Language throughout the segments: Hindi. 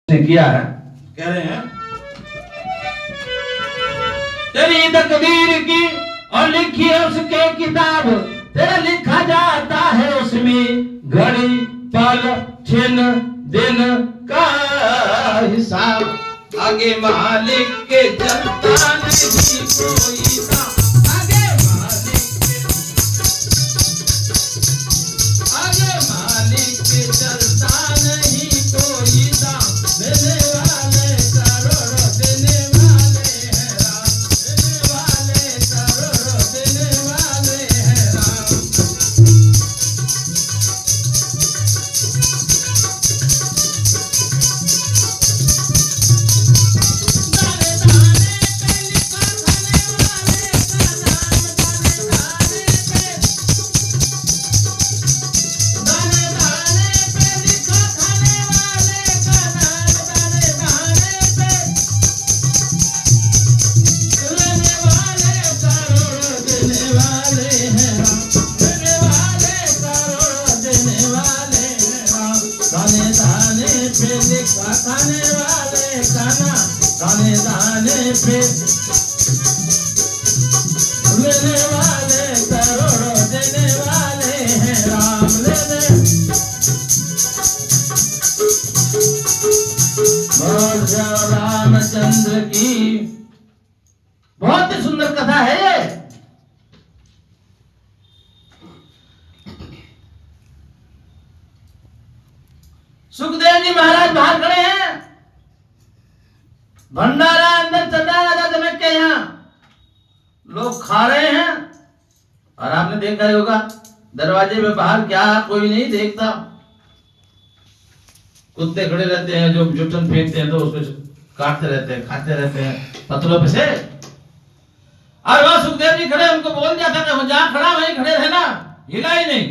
ने किया है। कह रहे हैं तेरी तकदीर की और लिखी है उसके किताब, तेरा लिखा जाता है उसमें घड़ी पल छिन दिन का हिसाब। आगे मालिक के चलता नहीं कोई था, आगे मालिक के चलता नहीं कोई था। देने वाले करोड़ों देने वाले हैं राम, देने वाले करोड़ों देने वाले हैं राम। खाने वाले खाना दाने दाने पे लेने वाले करोड़ों देने वाले हैं राम। लेने बोल जाओ रामचंद्र की। बहुत ही सुंदर कथा है ये। सुखदेव जी महाराज बाहर खड़े हैं, भंडारा अंदर चल रहा है राजा जनक के यहाँ, लोग खा रहे हैं। और आपने देखा होगा दरवाजे में बाहर क्या कोई नहीं देखता, कुत्ते खड़े रहते हैं जो जुटन फेंकते हैं तो उसको काटते रहते हैं, खाते रहते हैं पत्थरों पे से। और वह सुखदेव जी खड़े, उनको बोल दिया था कि जहां खड़ा वहीं खड़े रहना, हिला ही नहीं।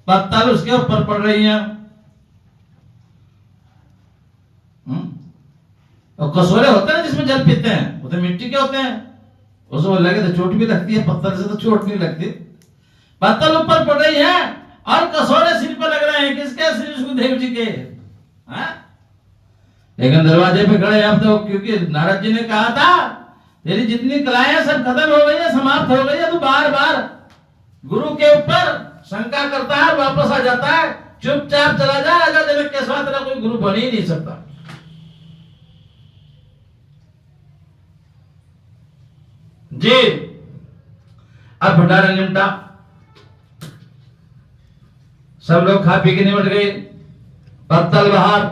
पत्थर उसके ऊपर पड़ रही हैं। और कसोरे होते हैं जिसमें जल पीते हैं, वो तो मिट्टी के होते हैं, उसमें लगे तो चोट भी लगती है, पत्थर से तो चोट नहीं लगती। पत्थर ऊपर पड़ रही है और कसोरे सिर पर लग रहे हैं। किसके? श्री सुखदेव जी के। लेकिन दरवाजे पे खड़े अब तो, क्योंकि नारद जी ने कहा था तेरी जितनी कलाएं सब खत्म हो गई है, समाप्त हो गई है, तो बार बार गुरु के ऊपर शंका करता है, वापस आ जाता है, चुपचाप चला जा। राजा जनक के साथ तेरा कोई गुरु बन ही नहीं सकता। जी अब भंडारा निमटा, सब लोग खा पी के निमट गए। पत्तल बाहर,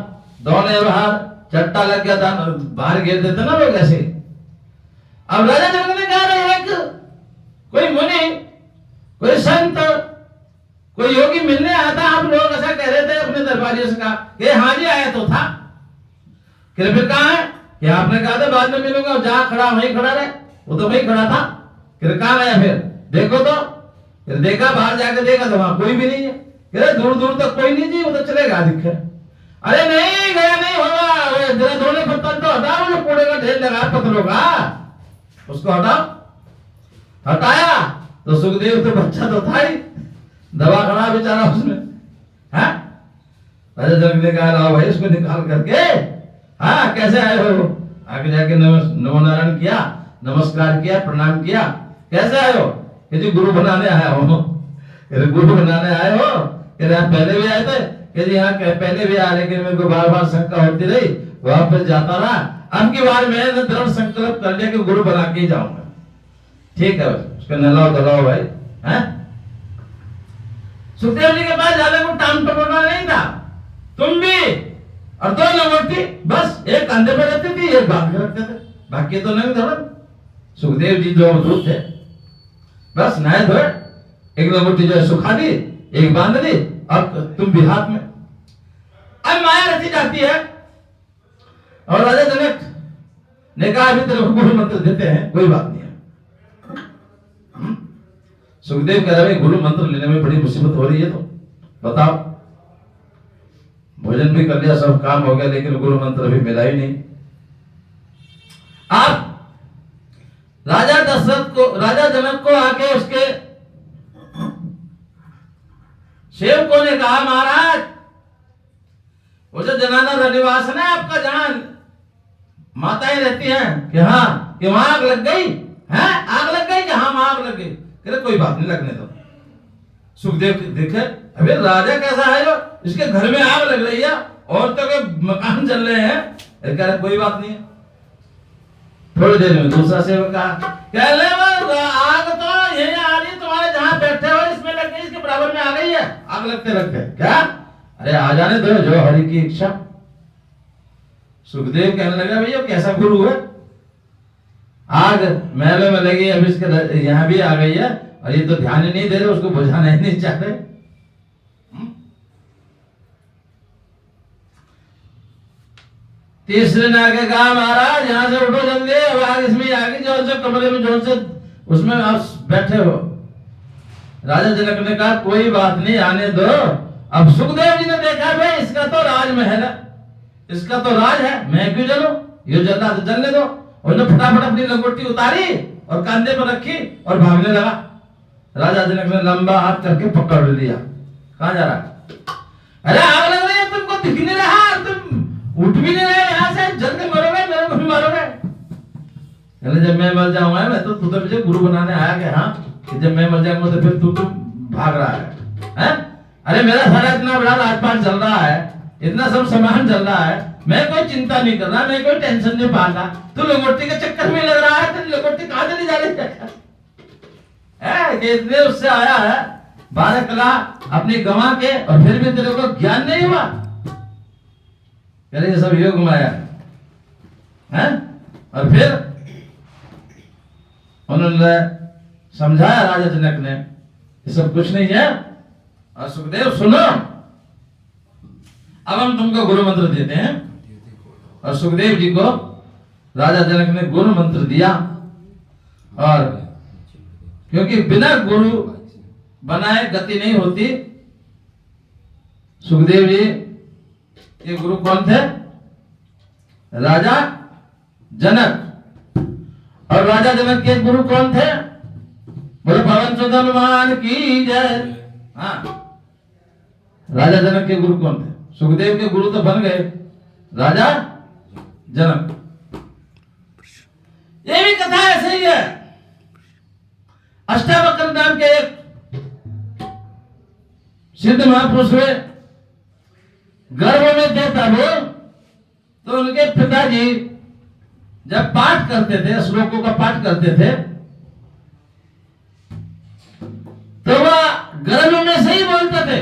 दोने बाहर, चट्टा लग गया था, बाहर घेर देते ना लोग ऐसे। अब राजा जनक ने कहा एक कोई मुनि, कोई संत, कोई योगी मिलने आया था। आप लोग ऐसा कह रहे थे अपने दरबारियों से कहा कि हाँ जी आया तो था। फिर कहा है कि आपने कहा था बाद में मिलूंगा, जहां खड़ा वहीं खड़ा रहे, वो तो वहीं खड़ा था। फिर कहा आया, फिर देखो तो, फिर देखा, बाहर जाकर देखा तो वहां कोई भी नहीं है। फिर दूर दूर तक कोई नहीं जी, वो तो चलेगा दिखे। अरे नहीं गया नहीं होगा, जरा दोनों पत्थर तो हटाओ, जो कूड़े का ढेर लगा पत्थरों का, उसको हटाओ। हटाया तो सुखदेव तो बच्चा तो था ही, दवा खड़ा बेचारा उसमें है। राजा जनक ने कहा लाओ भाई इसको निकाल करके। हाँ कैसे आए हो? आगे जाके नमो नारायण किया, नमस्कार किया, प्रणाम किया। कैसे आए हो? कि जी गुरु बनाने आया हो। गुरु बनाने आए हो? कि आप पहले भी आए थे? कि जी हाँ पहले भी आया, लेकिन मेरे को बार बार शंका होती रही, वापस जाता रहा। अब की बार मैंने दृढ़ संकल्प कर लिया कि गुरु बना के ही जाऊंगा। ठीक है, उसको नहलाओ धलाओ भाई। हैं? सुखदेव जी के पास ज्यादा को टाइम टपोना नहीं था। तुम भी और दो लंगोटी, बस एक कंधे पे रहती थी, एक बांध के रखते थे, बाकी तो नहीं था। सुखदेव जी जो दूध थे, बस नहाए धोए, एक लंगोटी जो है सुखा दी, एक बांध दी, और तुम भी हाथ में। अब माया रची जाती है। और राजा जनक ने कहा अभी तेरे को गुरु मंत्र देते हैं, कोई बात नहीं है। सुखदेव कह रहे गुरु मंत्र लेने में बड़ी मुसीबत हो रही है, तो बताओ। भोजन भी कर लिया, सब काम हो गया, लेकिन गुरु मंत्र अभी मिला ही नहीं। आप राजा दशरथ को, राजा जनक को आके उसके सेवकों ने कहा महाराज वो जो जनाना रनिवास है ना आपका, जहां माताएं रहती हैं कि हाँ कि वहां आग लग गई है, आग लग गई कि हाँ वहां आग लग गई, कह कोई बात नहीं लगने दो। सुखदेव देखे अबे राजा कैसा है जो इसके घर में आग लग रही है, औरतों के मकान जल रहे हैं, कह रहे कोई बात नहीं है। थोड़ी देर में दूसरा सेवक कह ले आग तो यही आ रही, तुम्हारे जहां बैठे हो इसमें लग गई, इसके बराबर में आ गई है आग लगते लगते। क्या? अरे आ जाने दो, जो हरि की इच्छा। सुखदेव कहने लगा भैया कैसा गुरु है, आग महलों में लगी, अब इसके यहां भी आ गई है और ये तो ध्यान ही नहीं दे रहे, उसको बुझाना ही नहीं चाहते। तीसरे ने आके कहा महाराज यहाँ से उठो जल्दी, अब आग इसमें आगे जो कमरे में जो से उसमें आप बैठे हो। राजा जनक ने कहा कोई बात नहीं आने दो। अब सुखदेव जी ने देखा भाई इसका तो राजमहल है, इसका तो राज है, मैं क्यों जलूं, ये जल रहा तो जलने दो। उन्होंने फटाफट अपनी लंगोटी उतारी और कंधे पर रखी और भागने लगा। राजा जनक ने लंबा हाथ करके पकड़ लिया, कहां जा रहा? अरे आग लग रही है, तुमको दिख नहीं रहा, तुम उठ भी नहीं रहे यहाँ से, जल्दी मरोगे, मेरे को भी मारोगे। जब मैं मर जाऊंगा, मैं तो तू तो मुझे गुरु बनाने आया कि हाँ कि जब मैं मर जाऊंगा तो फिर तू भाग रहा है? अरे मेरा सारा इतना बड़ा राजपाट चल रहा है, इतना सब सामान चल रहा है, मैं कोई चिंता नहीं कर रहा, मैं कोई टेंशन नहीं पा रहा, तू लंगोटी के चक्कर में लग रहा है, तेरी लंगोटी कहां चली जा रही है? इतने उससे आया है 12 कला अपनी गंवा के और फिर भी तेरे को ज्ञान नहीं हुआ? ये सब योग माया है। और फिर उन्होंने समझाया राजा जनक ने ये सब कुछ नहीं है। और सुखदेव सुनो, अब हम तुमको गुरु मंत्र देते हैं। और सुखदेव जी को राजा जनक ने गुरु मंत्र दिया, और क्योंकि बिना गुरु बनाए गति नहीं होती। सुखदेव जी ये गुरु कौन थे? राजा जनक। और राजा जनक के गुरु कौन थे? बोले पवन सुत हनुमान की जय। हाँ, राजा जनक के गुरु कौन थे? सुखदेव के गुरु तो बन गए राजा जनक। ये भी कथा ऐसे ही है। अष्टावक्र नाम के एक सिद्ध महापुरुष हुए, गर्भ में थे तब, तो उनके पिताजी जब पाठ करते थे, श्लोकों का पाठ करते थे, तो वह गर्भ में से ही बोलते थे,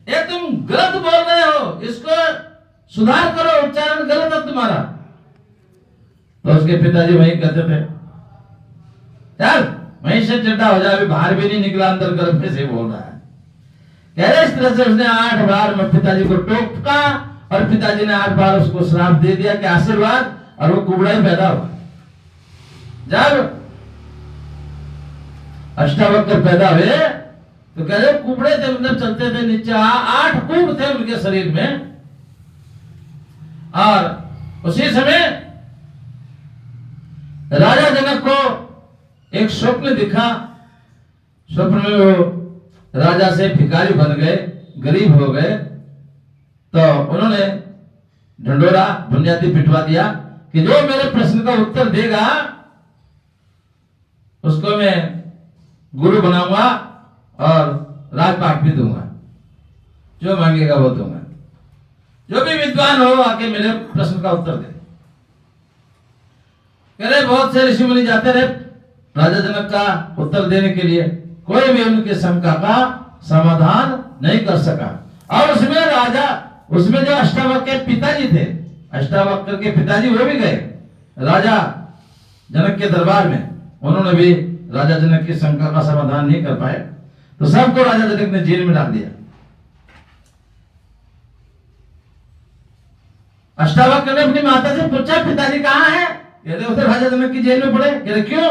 ये तुम गलत बोल रहे हो, इसको सुधार करो, उच्चारण गलत है तुम्हारा। तो उसके पिताजी वही कहते थे, चल वहीं से चिट्टा हो जाए, बाहर भी नहीं निकला, अंदर गर्भ में से बोल रहा है। कह रहे इस तरह से उसने 8 बार में पिताजी को टोका, और पिताजी ने 8 बार उसको श्राप दे दिया कि आशीर्वाद, और वो कुबड़ा ही पैदा हुआ। जब अष्टावक्र पैदा हुए तो कह रहे कुबड़े थे, मतलब चलते थे नीचे, 8 कुब थे उनके शरीर में। और उसी समय राजा जनक को एक स्वप्न दिखा। स्वप्न में वो राजा से भिखारी बन गए, गरीब हो गए। तो उन्होंने ढंडोरा बुनियादी पिटवा दिया कि जो मेरे प्रश्न का उत्तर देगा उसको मैं गुरु बनाऊंगा और राजपाट भी दूंगा, जो मांगेगा वो दूंगा, जो भी विद्वान हो आके मेरे प्रश्न का उत्तर दे। कह रहे बहुत से ऋषि मुनि जाते रहे राजा जनक का उत्तर देने के लिए, कोई भी उनके शंका का समाधान नहीं कर सका। और उसमें जो अष्टावक्र के पिताजी थे, अष्टावक्र के पिताजी वो भी गए राजा जनक के दरबार में, उन्होंने भी राजा जनक की शंका का समाधान नहीं कर पाए, तो सबको राजा जनक ने जेल में डाल दिया। अष्टावक्र ने अपनी माता से पूछा पिताजी कहाँ है? कहते उधर राजा जनक की जेल में पड़े। कहते क्यों?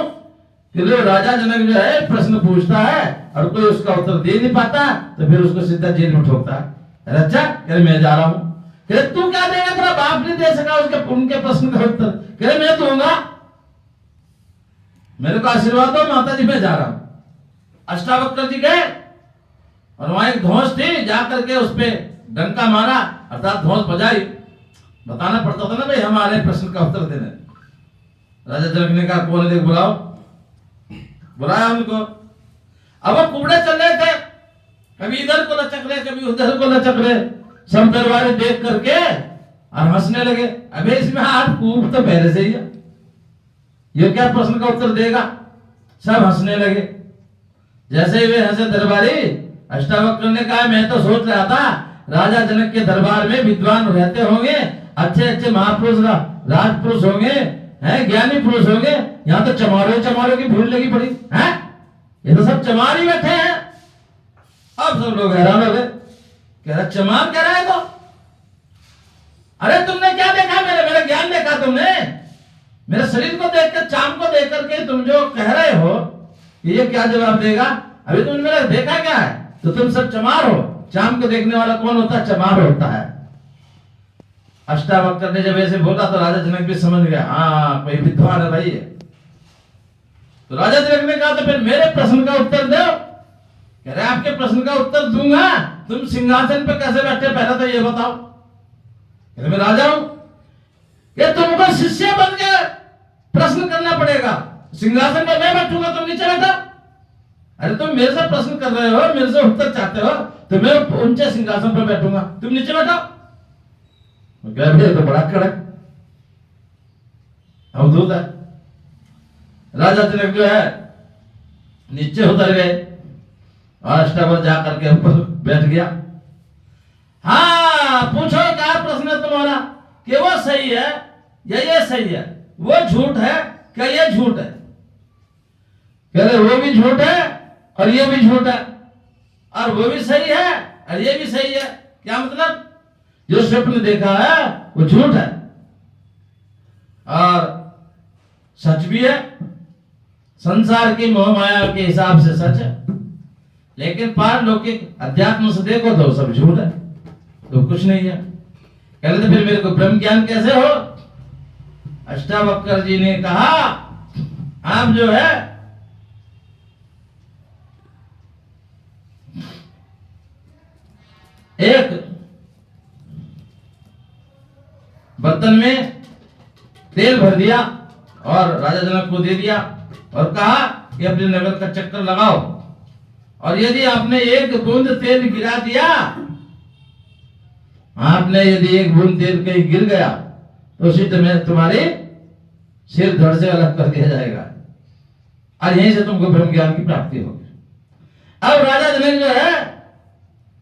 कहते राजा जनक जो है प्रश्न पूछता है और कोई उसका उत्तर दे नहीं पाता, तो फिर उसको सीधा जेल में ठोकता है। अच्छा, कहते मैं जा रहा हूं। कहते तू क्या देगा, तेरा बाप नहीं दे सका उनके प्रश्न का उत्तर। कहते मैं दूंगा, मेरे को आशीर्वाद दो माता जी, मैं जा रहा हूं। अष्टावक्र जी गए और वहां एक धौंस थी, जाकर के उस पे डंका मारा अर्थात धौंस बजाई, बताना पड़ता था ना भाई हमारे प्रश्न का उत्तर देने। राजा जनक ने कहा कौन देख बुलाओ, बुलाया उनको। अब वो कुबड़े चल रहे थे, कभी इधर को लचक रहे कभी उधर को लचक रहे, सब दरबारी देख करके और हंसने लगे। अबे इसमें हाथ कूब तो पहले से ही है, ये क्या प्रश्न का उत्तर देगा। सब हंसने लगे। जैसे ही वे हंसे दरबारी, अष्टावक्र ने कहा मैं तो सोच रहा था राजा जनक के दरबार में विद्वान रहते होंगे, अच्छे अच्छे महापुरुष राजपुरुष होंगे, हैं ज्ञानी पुरुष होंगे, यहाँ तो चमारों की भीड़ लगी पड़ी है, ये तो सब चमार ही बैठे हैं। अब सब लोग हैरान हो गए, कह रहा चमार कह रहा है तो, अरे तुमने क्या देखा, मेरा ज्ञान देखा तुमने, मेरे शरीर को देखकर चाम को देख करके तुम जो कह रहे हो ये क्या जवाब देगा। अभी तुमने मेरा देखा क्या है, तो तुम सब चमार हो। चाम को देखने वाला कौन होता है, चमार होता है। अष्टावक्र ने जब ऐसे बोला तो राजा जनक भी समझ गया, हाँ कोई विद्वान है भाई। तो राजा जनक ने कहा तो फिर मेरे प्रश्न का उत्तर दो। कह रहे आपके प्रश्न का उत्तर दूंगा, तुम सिंहासन पे कैसे बैठे पहले तो ये बताओ। कहते मैं राजा हूं, ये तुमको शिष्य बन के प्रश्न करना पड़ेगा, सिंहासन पे मैं बैठूंगा तुम नीचे बैठो। अरे तुम मेरे से प्रश्न कर रहे हो, मेरे से उत्तर चाहते हो, तो मैं ऊंचे सिंहासन पर बैठूंगा, तुम नीचे बैठो। तो बड़ा कड़क अवधूत है। राजा जनक जो है नीचे उतर गए और अष्टावक्र जाकर के ऊपर बैठ गया। हाँ पूछो क्या प्रश्न है तुम्हारा, कि वो सही है या ये सही है, वो झूठ है क्या ये झूठ है। कह रहे वो भी झूठ है और ये भी झूठ है, और वो भी सही है और ये भी सही है। क्या मतलब, जो स्वप्न देखा है वो झूठ है और सच भी है, संसार की मोह माया के हिसाब से सच है, लेकिन पारलौकिक अध्यात्म से देखो तो सब झूठ है, तो कुछ नहीं है। कहते तो फिर मेरे को ब्रह्म ज्ञान कैसे हो। अष्टावक्र जी ने कहा आप जो है एक बर्तन में तेल भर दिया और राजा जनक को दे दिया और कहा कि अपने नगर का चक्कर लगाओ, और यदि आपने एक बूंद तेल गिरा दिया, आपने यदि एक बूंद तेल कहीं गिर गया तो उसी में तुम्हारी सिर धड़ से अलग कर दिया जाएगा और यहीं से तुमको ब्रह्म ज्ञान की प्राप्ति होगी। अब राजा जनक जो है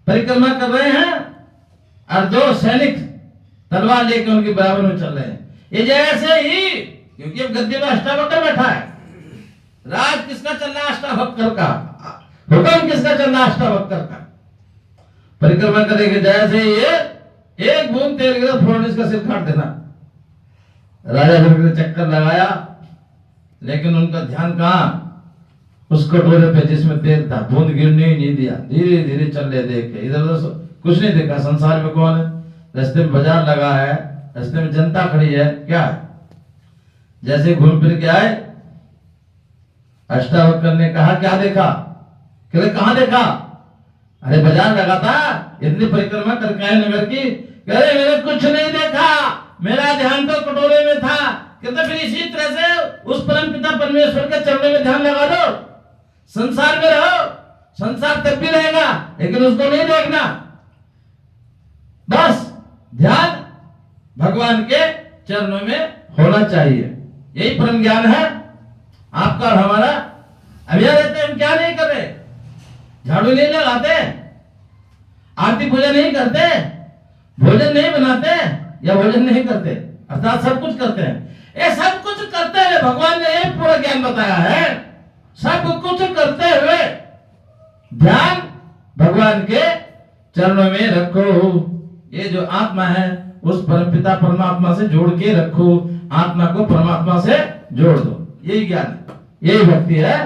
परिक्रमा कर रहे हैं और दो सैनिक तलवार लेकर उनके बराबर में चल रहे हैं। ये जैसे ही, क्योंकि अब गद्दे में अष्टावक्र बैठा है, राज किसका चल रहा है, अष्टावक्र का, हुक्म किसका चल रहा है, अष्टावक्र का। परिक्रमा करेंगे, जैसे ये एक बूंद तेल गिरा फौरन इसका सिर काट देना। राजा जनक ने चक्कर लगाया, लेकिन उनका ध्यान कहां, उस कटोरे पे जिसमें तेल था, बूंद गिरने ही नहीं दिया। धीरे धीरे चल रहे, देख के इधर उधर कुछ नहीं देखा। संसार में कौन है, रास्ते में बाजार लगा है, रास्ते में जनता खड़ी है, क्या है। जैसे घूम फिर के आए, अष्टावक्र ने कहा क्या देखा, कहते कहां देखा, अरे बाजार लगा था, इतनी परिक्रमा करके आए नगर की। कह रहे मैंने कुछ नहीं देखा, मेरा ध्यान तो कटोरे में था। कहते फिर इसी तरह से उस परम पिता परमेश्वर के चरणों में ध्यान लगा दो, संसार में रहो, संसार तब भी रहेगा लेकिन उसको नहीं देखना, बस ध्यान भगवान के चरणों में होना चाहिए। यही परम ज्ञान है आपका और हमारा। अभी रहते हम क्या नहीं कर रहे, झाड़ू नहीं लगाते, आरती पूजा नहीं करते, भोजन नहीं बनाते या भोजन नहीं करते, अर्थात सब कुछ करते हैं। ये सब कुछ करते हुए भगवान ने एक पूरा ज्ञान बताया है, सब कुछ करते हुए ध्यान भगवान के चरणों में रखो। ये जो आत्मा है उस परमपिता परमात्मा से जोड़ के रखो, आत्मा को परमात्मा से जोड़ दो, यही ज्ञान, यही भक्ति है।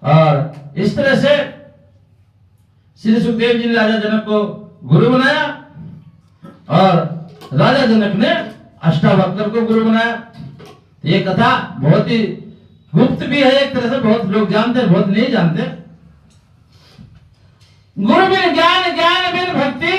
और इस तरह से श्री सुखदेव जी ने राजा जनक को गुरु बनाया और राजा जनक ने अष्टावक्र को गुरु बनाया। ये कथा बहुत ही गुप्त भी है, एक तरह से बहुत लोग जानते हैं, बहुत नहीं जानते। गुरु बिन ज्ञान, ज्ञान बिन भक्ति,